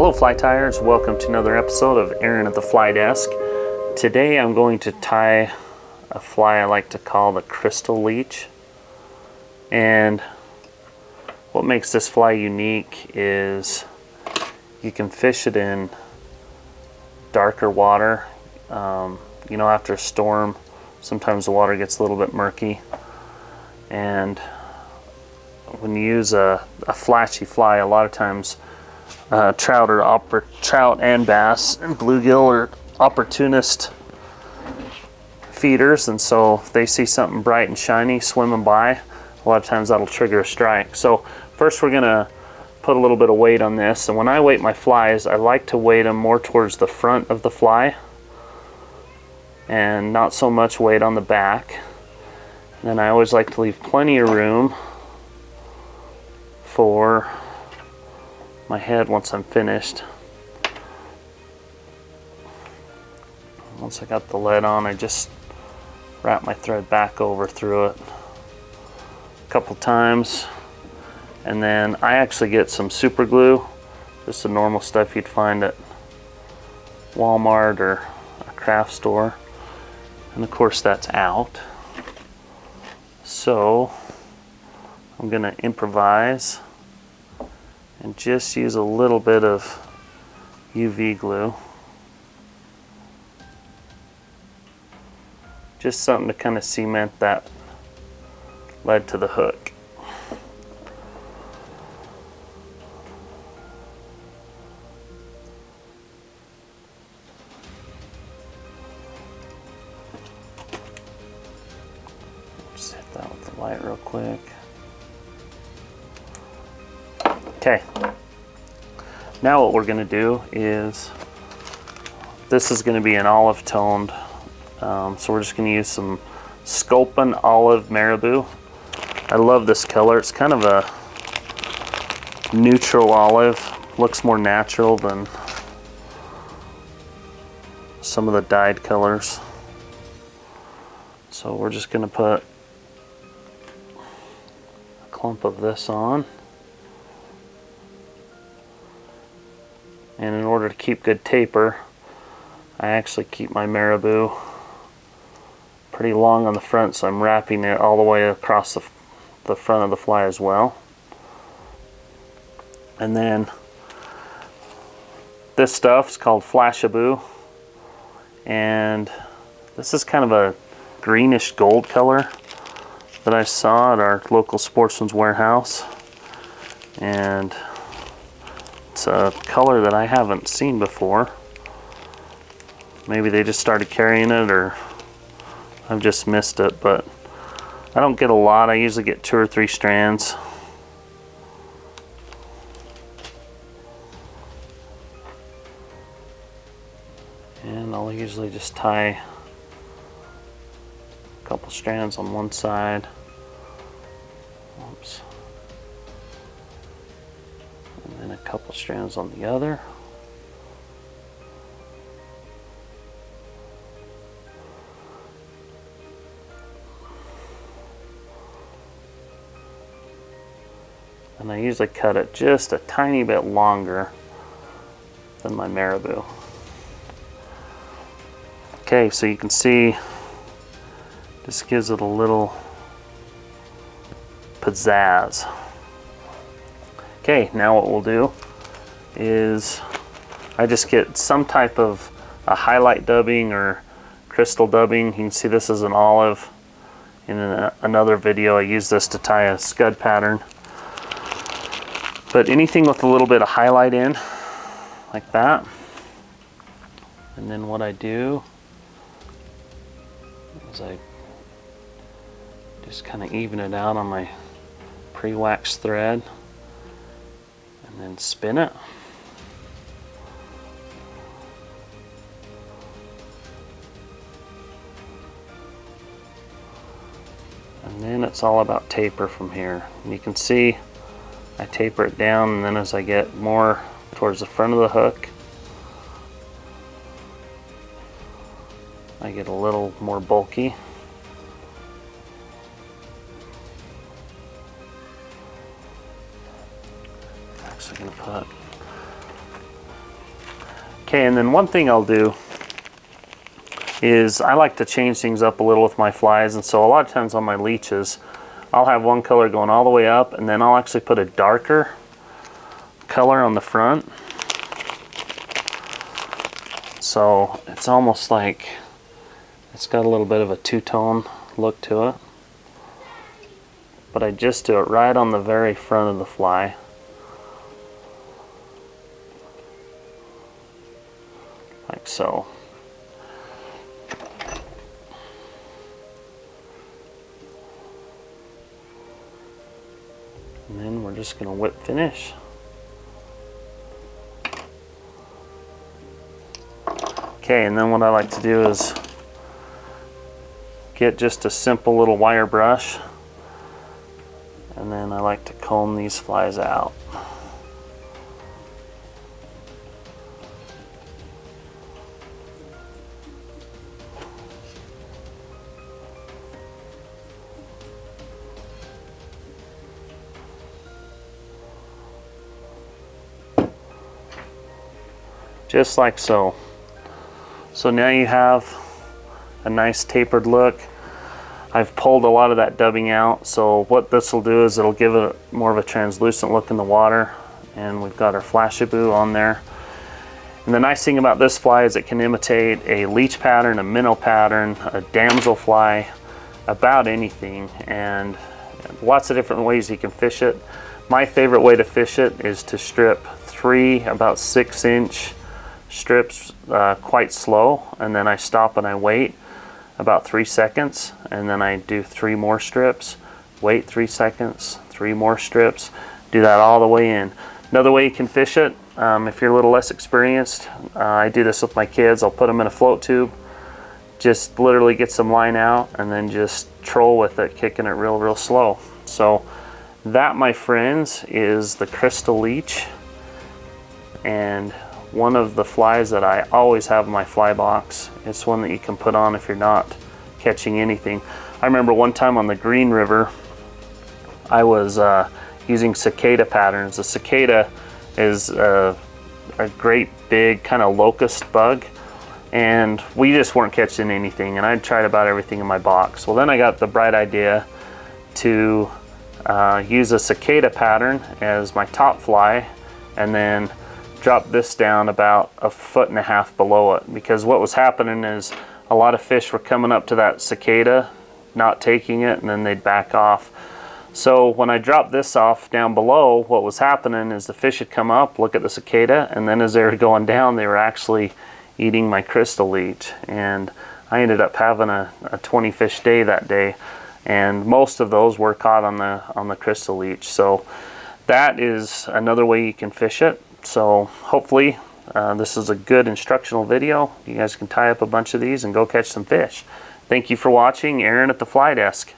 Hello fly tiers, welcome to another episode of Aaron at the Fly Desk. Today I'm going to tie a fly I like to call the Crystal Leech. And what makes this fly unique is you can fish it in darker water. You know, after a storm, sometimes the water gets a little bit murky. And when you use a flashy fly, a lot of times trout and bass and bluegill are opportunist feeders, and so if they see something bright and shiny swimming by, a lot of times that'll trigger a strike. So first we're gonna put a little bit of weight on this, and when I weight my flies, I like to weight them more towards the front of the fly and not so much weight on the back. And then I always like to leave plenty of room for my head once I'm finished. Once I got the lead on, I just wrap my thread back over through it a couple times, and then I actually get some super glue, just the normal stuff you'd find at Walmart or a craft store, and of course that's out. So I'm gonna improvise and just use a little bit of UV glue. Just something to kind of cement that lead to the hook. Just hit that with the light real quick. Okay, now what we're going to do is, this is going to be an olive toned, so we're just going to use some Sculpin Olive Marabou. I love this color. It's kind of a neutral olive, looks more natural than some of the dyed colors. So we're just going to put a clump of this on. And in order to keep good taper, I actually keep my marabou pretty long on the front, so I'm wrapping it all the way across the front of the fly as well. And then this stuff is called Flashabou, and this is kind of a greenish gold color that I saw at our local Sportsman's Warehouse, and it's a color that I haven't seen before. Maybe they just started carrying it, or I've just missed it, but I don't get a lot. I usually get 2 or 3 strands. And I'll usually just tie a couple strands on one side. Oops. And then a couple strands on the other. And I usually cut it just a tiny bit longer than my marabou. Okay, so you can see this gives it a little pizzazz. Okay, now what we'll do is I just get some type of a highlight dubbing or crystal dubbing. You can see this is an olive. In another video I use this to tie a scud pattern. But anything with a little bit of highlight in, like that. And then what I do is I just kind of even it out on my pre-waxed thread and then spin it. And then it's all about taper from here. And you can see I taper it down, and then as I get more towards the front of the hook, I get a little more bulky. I'm actually going to put Okay, and then one thing I'll do is I like to change things up a little with my flies, and so a lot of times on my leeches I'll have one color going all the way up, and then I'll actually put a darker color on the front, so it's almost like it's got a little bit of a two-tone look to it, but I just do it right on the very front of the fly. Like so. And then we're just going to whip finish. Okay, and then what I like to do is get just a simple little wire brush, and then I like to comb these flies out. Just like so. So now you have a nice tapered look. I've pulled a lot of that dubbing out, so what this will do is it'll give it more of a translucent look in the water, and we've got our flashaboo on there. And the nice thing about this fly is it can imitate a leech pattern, a minnow pattern, a damsel fly, about anything, and lots of different ways you can fish it. My favorite way to fish it is to strip 3 about 6-inch strips quite slow, and then I stop and I wait about 3 seconds, and then I do 3 more strips, wait 3 seconds, 3 more strips, do that all the way in. Another way you can fish it, if you're a little less experienced, I do this with my kids. I'll put them in a float tube, just literally get some line out, and then just troll with it, kicking it real slow. So that, my friends, is the Crystal Leech, and one of the flies that I always have in my fly box. It's one that you can put on if you're not catching anything. I remember one time on the Green River, I was using cicada patterns. The cicada is a great big kind of locust bug, and we just weren't catching anything, and I'd tried about everything in my box. Well, then I got the bright idea to use a cicada pattern as my top fly, and then drop this down about 1.5 feet below it, because what was happening is a lot of fish were coming up to that cicada, not taking it, and then they'd back off. So when I dropped this off down below, what was happening is the fish would come up, look at the cicada, and then as they were going down, they were actually eating my Crystal Leech. And I ended up having a 20 fish day that day, and most of those were caught on the Crystal Leech. So that is another way you can fish it. So hopefully this is a good instructional video. You guys can tie up a bunch of these and go catch some fish. Thank you for watching. Aaron at the Fly Desk.